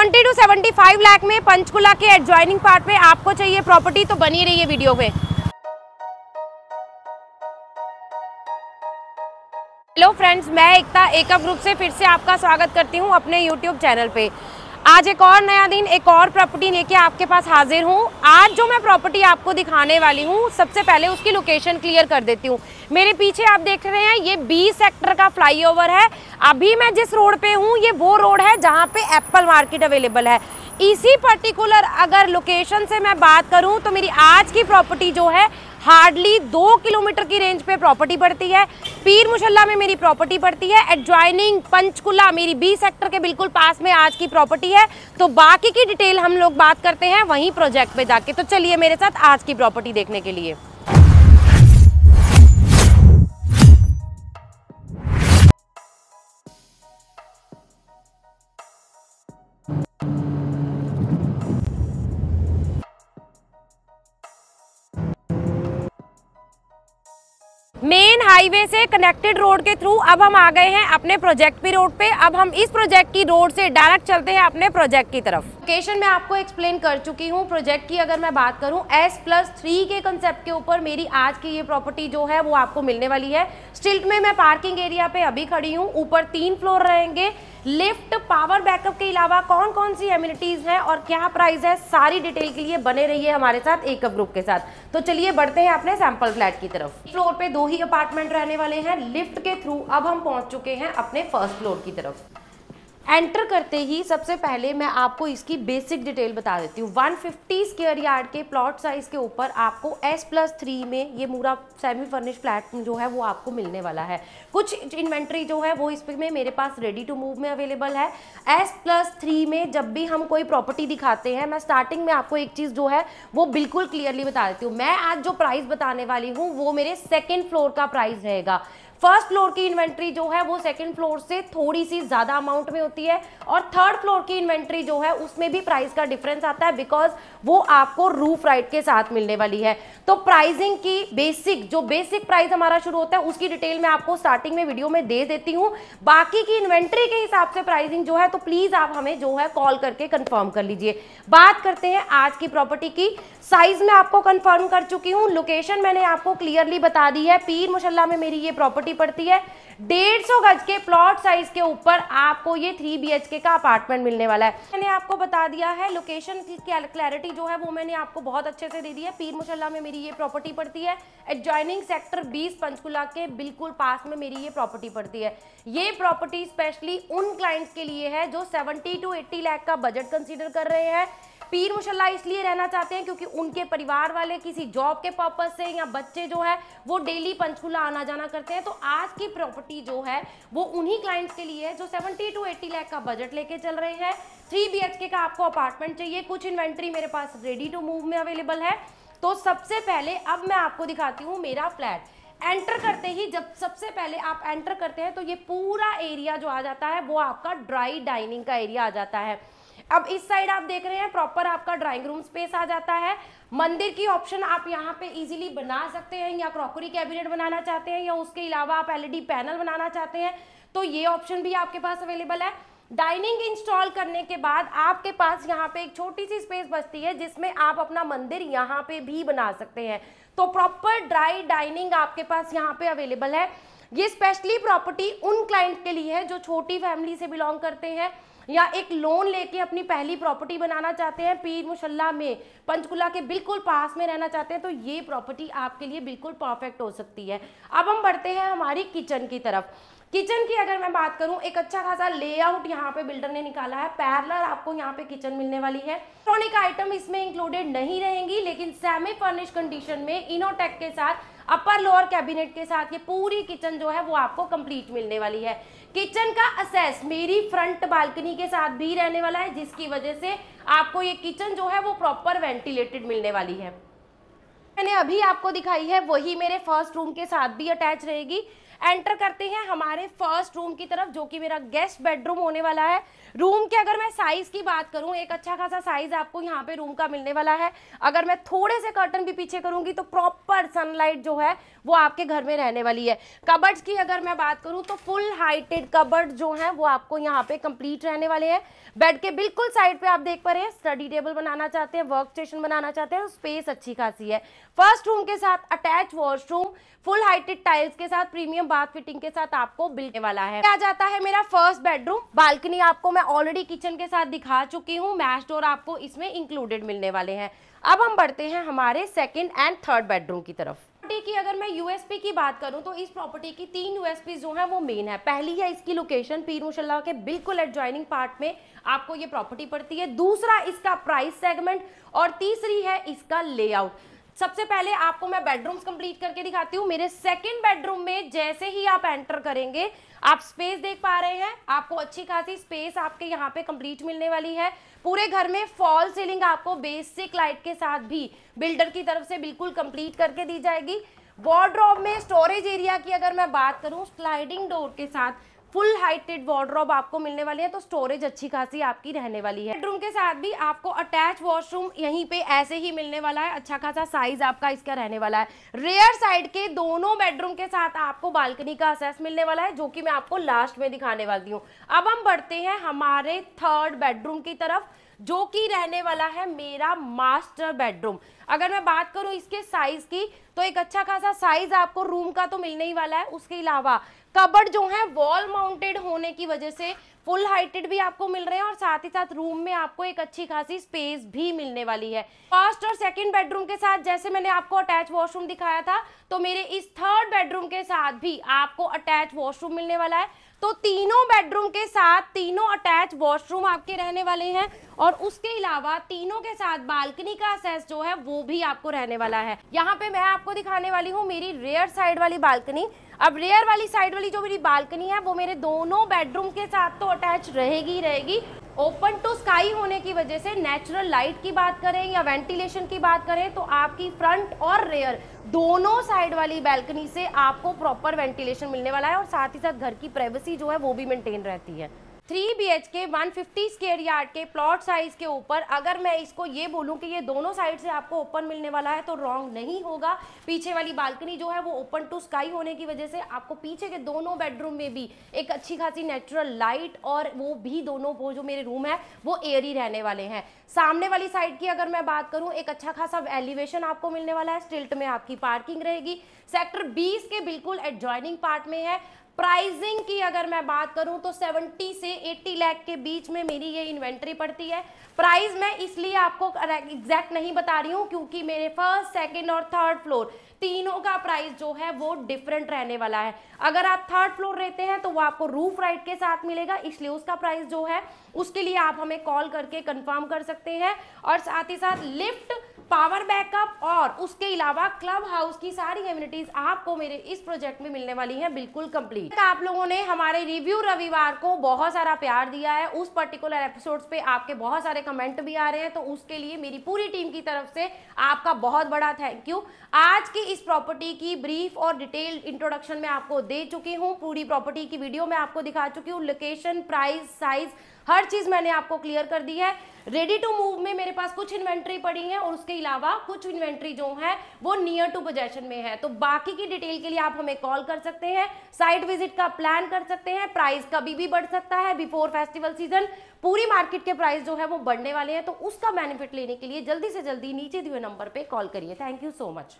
70 to 75 lakh में पंचकुला के adjoining part में आपको चाहिए प्रॉपर्टी तो बनी रहिए वीडियो में। हेलो फ्रेंड्स, मैं एकता एकअप ग्रुप से फिर से आपका स्वागत करती हूं अपने यूट्यूब चैनल पे। आज एक और नया दिन, एक और प्रॉपर्टी लेके आपके पास हाजिर हूं। आज जो मैं प्रॉपर्टी आपको दिखाने वाली हूं, सबसे पहले उसकी लोकेशन क्लियर कर देती हूं। मेरे पीछे आप देख रहे हैं ये 20 सेक्टर का फ्लाईओवर है। अभी मैं जिस रोड पे हूं ये वो रोड है जहां पे एप्पल मार्केट अवेलेबल है। इसी पर्टिकुलर अगर लोकेशन से मैं बात करूं तो मेरी आज की प्रॉपर्टी जो है हार्डली 2 किलोमीटर की रेंज पे प्रॉपर्टी पड़ती है। पीर मुशल्ला में मेरी प्रॉपर्टी पड़ती है। एडजॉइनिंग पंचकुला मेरी 20 सेक्टर के बिल्कुल पास में आज की प्रॉपर्टी है। तो बाकी की डिटेल हम लोग बात करते हैं वहीं प्रोजेक्ट पे जाके। तो चलिए मेरे साथ आज की प्रॉपर्टी देखने के लिए। मेन हाईवे से कनेक्टेड रोड के थ्रू अब हम आ गए हैं अपने प्रोजेक्ट पे रोड पे। अब हम इस प्रोजेक्ट की रोड से डायरेक्ट चलते हैं अपने प्रोजेक्ट की तरफ। लोकेशन मैं आपको एक्सप्लेन कर चुकी हूँ। प्रोजेक्ट की अगर मैं बात करूँ S+3 के कंसेप्ट के ऊपर मेरी आज की ये प्रॉपर्टी जो है वो आपको मिलने वाली है। स्टिल्ट में मैं पार्किंग एरिया पे अभी खड़ी हूँ। ऊपर 3 फ्लोर रहेंगे। लिफ्ट, पावर बैकअप के अलावा कौन कौन सी एमिनिटीज हैं और क्या प्राइस है, सारी डिटेल के लिए बने रहिए हमारे साथ एकअप ग्रुप के साथ। तो चलिए बढ़ते हैं अपने सैंपल फ्लैट की तरफ। फ्लोर पे 2 ही अपार्टमेंट रहने वाले हैं। लिफ्ट के थ्रू अब हम पहुंच चुके हैं अपने फर्स्ट फ्लोर की तरफ। एंटर करते ही सबसे पहले मैं आपको इसकी बेसिक डिटेल बता देती हूँ। 150 स्क्वायर यार्ड के प्लॉट साइज के ऊपर आपको S+3 में ये पूरा सेमी फर्निश फ्लैट जो है वो आपको मिलने वाला है। कुछ इन्वेंट्री जो है वो इसमें मेरे पास रेडी टू मूव में अवेलेबल है। S+3 में जब भी हम कोई प्रॉपर्टी दिखाते हैं, मैं स्टार्टिंग में आपको एक चीज़ जो है वो बिल्कुल क्लियरली बता देती हूँ। मैं आज जो प्राइस बताने वाली हूँ वो मेरे सेकेंड फ्लोर का प्राइस रहेगा। फर्स्ट फ्लोर की इन्वेंट्री जो है वो सेकंड फ्लोर से थोड़ी सी ज्यादा अमाउंट में होती है और थर्ड फ्लोर की इन्वेंट्री जो है उसमें भी प्राइस का डिफरेंस आता है, बिकॉज वो आपको रूफ राइट के साथ मिलने वाली है। तो प्राइसिंग की बेसिक प्राइस हमारा शुरू होता है उसकी डिटेल मैं आपको स्टार्टिंग में वीडियो में दे देती हूँ। बाकी की इन्वेंट्री के हिसाब से प्राइसिंग जो है तो प्लीज आप हमें जो है कॉल करके कंफर्म कर लीजिए। बात करते हैं आज की प्रॉपर्टी की। साइज में आपको कंफर्म कर चुकी हूँ। लोकेशन मैंने आपको क्लियरली बता दी है। पीर मुशल्ला में मेरी ये प्रॉपर्टी पड़ती है। 150 गज के प्लॉट साइज के ऊपर आपको ये 3 BHK का अपार्टमेंट मिलने वाला है। मैंने आपको बता दिया है लोकेशन की क्लैरिटी जो है वो मैंने आपको बहुत अच्छे से दे दी है। पीर मुशल्ला में मेरी ये प्रॉपर्टी पड़ती है। एडजॉइनिंग सेक्टर 20 पंचकुला के बिल्कुल पास में मेरी ये प्रॉपर्टी पड़ती है। ये प्रॉपर्टी स्पेशली उन क्लाइंट्स के लिए है जो 70 to 80 लाख का बजट कंसीडर कर रहे हैं। पीर मुशल्ला इसलिए रहना चाहते हैं क्योंकि उनके परिवार वाले किसी जॉब के पर्पज से या बच्चे जो है वो डेली पंचकुला आना जाना करते हैं। तो आज की प्रॉपर्टी जो है वो उन्हीं क्लाइंट्स के लिए है जो 70 to 80 लाख का बजट लेके चल रहे हैं। 3 BHK का आपको अपार्टमेंट चाहिए। कुछ इन्वेंट्री मेरे पास रेडी टू मूव में अवेलेबल है। तो सबसे पहले अब मैं आपको दिखाती हूँ मेरा फ्लैट। एंटर करते ही जब सबसे पहले आप एंटर करते हैं तो ये पूरा एरिया जो आ जाता है वो आपका ड्राई डाइनिंग का एरिया आ जाता है। अब इस साइड आप देख रहे हैं प्रॉपर आपका ड्राइंग रूम स्पेस आ जाता है। मंदिर की ऑप्शन आप यहाँ पे इजीली बना सकते हैं, या क्रॉकरी कैबिनेट बनाना चाहते हैं या उसके अलावा आप LED पैनल बनाना चाहते हैं तो ये ऑप्शन भी आपके पास अवेलेबल है। डाइनिंग इंस्टॉल करने के बाद आपके पास यहाँ पे एक छोटी सी स्पेस बचती है जिसमें आप अपना मंदिर यहाँ पे भी बना सकते हैं। तो प्रॉपर ड्राई डाइनिंग आपके पास यहाँ पे अवेलेबल है। ये स्पेशली प्रॉपर्टी उन क्लाइंट के लिए है जो छोटी फैमिली से बिलोंग करते हैं या एक लोन लेके अपनी पहली प्रॉपर्टी बनाना चाहते हैं, पीर मुशल्ला में पंचकुला के बिल्कुल पास में रहना चाहते हैं, तो ये प्रॉपर्टी आपके लिए बिल्कुल परफेक्ट हो सकती है। अब हम बढ़ते हैं हमारी किचन की तरफ। किचन की अगर मैं बात करूं, एक अच्छा खासा लेआउट यहाँ पे बिल्डर ने निकाला है। पैरेलल आपको यहाँ पे किचन मिलने वाली है। इलेक्ट्रॉनिक आइटम इसमें इंक्लूडेड नहीं रहेंगी, लेकिन सेमी फर्निश कंडीशन में इनोटेक के साथ अपर लोअर कैबिनेट के साथ ये पूरी किचन जो है वो आपको कंप्लीट मिलने वाली है। किचन का असेस मेरी फ्रंट बालकनी के साथ भी रहने वाला है, जिसकी वजह से आपको ये किचन जो है वो प्रॉपर वेंटिलेटेड मिलने वाली है। मैंने अभी आपको दिखाई है वही मेरे फर्स्ट रूम के साथ भी अटैच रहेगी। एंटर करते हैं हमारे फर्स्ट रूम की तरफ, जो कि मेरा गेस्ट बेडरूम होने वाला है। रूम के अगर मैं साइज की बात करूं, एक अच्छा खासा साइज आपको यहाँ पे रूम का मिलने वाला है। अगर मैं थोड़े से कर्टन भी पीछे करूंगी तो प्रॉपर सनलाइट जो है वो आपके घर में रहने वाली है। कबर्ड्स की अगर मैं बात करूं तो फुल हाइटेड कबर्ड जो है वो आपको यहाँ पे कंप्लीट रहने वाले हैं। बेड के बिल्कुल साइड पे आप देख पा रहे हैं, स्टडी टेबल बनाना चाहते हैं, वर्क स्टेशन बनाना चाहते हैं, स्पेस अच्छी खासी है। फर्स्ट रूम के साथ attach washroom, full heighted tiles के साथ, प्रीमियम बाथ फिटिंग के साथ आपको मिलने वाला है। आ जाता है मेरा फर्स्ट बेडरूम। बालकनी आपको मैं ऑलरेडी किचन के साथ दिखा चुकी हूँ, मैश डोर आपको इसमें इंक्लूडेड मिलने वाले हैं। अब हम बढ़ते हैं हमारे सेकंड एंड थर्ड बेडरूम की तरफ। प्रॉपर्टी की अगर मैं यूएसपी की बात करूं तो इस प्रॉपर्टी की 3 यूएसपी जो है वो मेन है। पहली है इसकी लोकेशन, पीर मुशल्ला के बिल्कुल एडजॉइनिंग पार्ट में आपको ये प्रॉपर्टी पड़ती है। दूसरा इसका प्राइस सेगमेंट और तीसरी है इसका लेआउट। सबसे पहले आपको मैं बेडरूम्स कंप्लीट करके दिखाती हूँ। मेरे सेकंड बेडरूम में जैसे ही आप एंटर करेंगे आप स्पेस देख पा रहे हैं, आपको अच्छी खासी स्पेस आपके यहाँ पे कंप्लीट मिलने वाली है। पूरे घर में फॉल सीलिंग आपको बेसिक लाइट के साथ भी बिल्डर की तरफ से बिल्कुल कंप्लीट करके दी जाएगी। वार्डरोब में स्टोरेज एरिया की अगर मैं बात करूं, स्लाइडिंग डोर के साथ फुल हाइटेड वार्डरोब आपको मिलने वाली है, तो स्टोरेज अच्छी खासी आपकी रहने वाली है। बेडरूम के साथ भी आपको अटैच वॉशरूम यहीं पे ऐसे ही मिलने वाला है, अच्छा खासा साइज आपका इसका रहने वाला है। रेयर साइड के दोनों बेडरूम के साथ आपको बालकनी का एक्सेस मिलने वाला है, जो कि मैं आपको लास्ट में दिखाने वाली हूँ। अब हम बढ़ते हैं हमारे थर्ड बेडरूम की तरफ, जो कि रहने वाला है मेरा मास्टर बेडरूम। अगर मैं बात करूं इसके साइज की तो एक अच्छा खासा साइज आपको रूम का तो मिलने ही वाला है। उसके अलावा कबर्ड जो है वॉल माउंटेड होने की वजह से फुल हाइटेड भी आपको मिल रहे हैं और साथ ही साथ रूम में आपको एक अच्छी खासी स्पेस भी मिलने वाली है। फर्स्ट और सेकंड बेडरूम के साथ जैसे मैंने आपको अटैच वॉशरूम दिखाया था, तो मेरे इस थर्ड बेडरूम के साथ भी आपको अटैच वॉशरूम मिलने वाला है। तो तीनों बेडरूम के साथ तीनों अटैच वॉशरूम आपके रहने वाले हैं और उसके अलावा तीनों के साथ बालकनी का एक्सेस जो है वो भी आपको रहने वाला है। यहाँ पे मैं आपको दिखाने वाली हूँ मेरी रेयर साइड वाली बालकनी। अब रेयर वाली साइड वाली जो मेरी बालकनी है वो मेरे दोनों बेडरूम के साथ तो अटैच रहेगी ही रहेगी। ओपन टू स्काई होने की वजह से नेचुरल लाइट की बात करें या वेंटिलेशन की बात करें तो आपकी फ्रंट और रेयर दोनों साइड वाली बालकनी से आपको प्रॉपर वेंटिलेशन मिलने वाला है और साथ ही साथ घर की प्राइवेसी जो है वो भी मेंटेन रहती है। 3 BHK 150 स्क्वायर यार्ड के प्लॉट साइज के ऊपर अगर मैं इसको ये बोलूं कि ये दोनों साइड से आपको ओपन मिलने वाला है तो रॉन्ग नहीं होगा। पीछे वाली बालकनी जो है वो ओपन टू स्काई होने की वजह से आपको पीछे के दोनों बेडरूम में भी एक अच्छी खासी नेचुरल लाइट और वो भी दोनों वो जो मेरे रूम है वो एयरी रहने वाले हैं। सामने वाली साइड की अगर मैं बात करूं एक अच्छा खासा एलिवेशन आपको मिलने वाला है। स्टिल्ट में आपकी पार्किंग रहेगी। सेक्टर 20 के बिल्कुल एडजॉइनिंग पार्ट में है। प्राइसिंग की अगर मैं बात करूं तो 70 से 80 लाख के बीच में मेरी ये इन्वेंट्री पड़ती है। प्राइस मैं इसलिए आपको एग्जैक्ट नहीं बता रही हूं क्योंकि मेरे फर्स्ट, सेकंड और थर्ड फ्लोर तीनों का प्राइस जो है वो डिफरेंट रहने वाला है। अगर आप थर्ड फ्लोर रहते हैं तो वो आपको रूफ राइट के साथ मिलेगा, इसलिए उसका प्राइस जो है उसके लिए आप हमें कॉल करके कंफर्म कर सकते हैं। और साथ ही साथ लिफ्ट, पावर बैकअप और उसके अलावा क्लब हाउस की सारी एमिनिटीज आपको मेरे इस प्रोजेक्ट में मिलने वाली हैं बिल्कुल कंप्लीट। आप लोगों ने हमारे रिव्यू रविवार को बहुत सारा प्यार दिया है, उस पर्टिकुलर एपिसोड्स पे आपके बहुत सारे कमेंट भी आ रहे हैं, तो उसके लिए मेरी पूरी टीम की तरफ से आपका बहुत बड़ा थैंक यू। आज की इस प्रॉपर्टी की ब्रीफ और डिटेल्ड इंट्रोडक्शन में आपको दे चुकी हूँ, पूरी प्रॉपर्टी की वीडियो में आपको दिखा चुकी हूँ, लोकेशन, प्राइस, साइज हर चीज मैंने आपको क्लियर कर दी है। रेडी टू मूव में मेरे पास कुछ इन्वेंट्री पड़ी है और उसके अलावा कुछ इन्वेंट्री जो है वो नियर टू पोजेशन में है, तो बाकी की डिटेल के लिए आप हमें कॉल कर सकते हैं, साइट विजिट का प्लान कर सकते हैं। प्राइस कभी भी बढ़ सकता है बिफोर फेस्टिवल सीजन, पूरी मार्केट के प्राइस जो है वो बढ़ने वाले हैं, तो उसका बेनिफिट लेने के लिए जल्दी से जल्दी नीचे दिए हुए नंबर पे कॉल करिए। Thank you so much.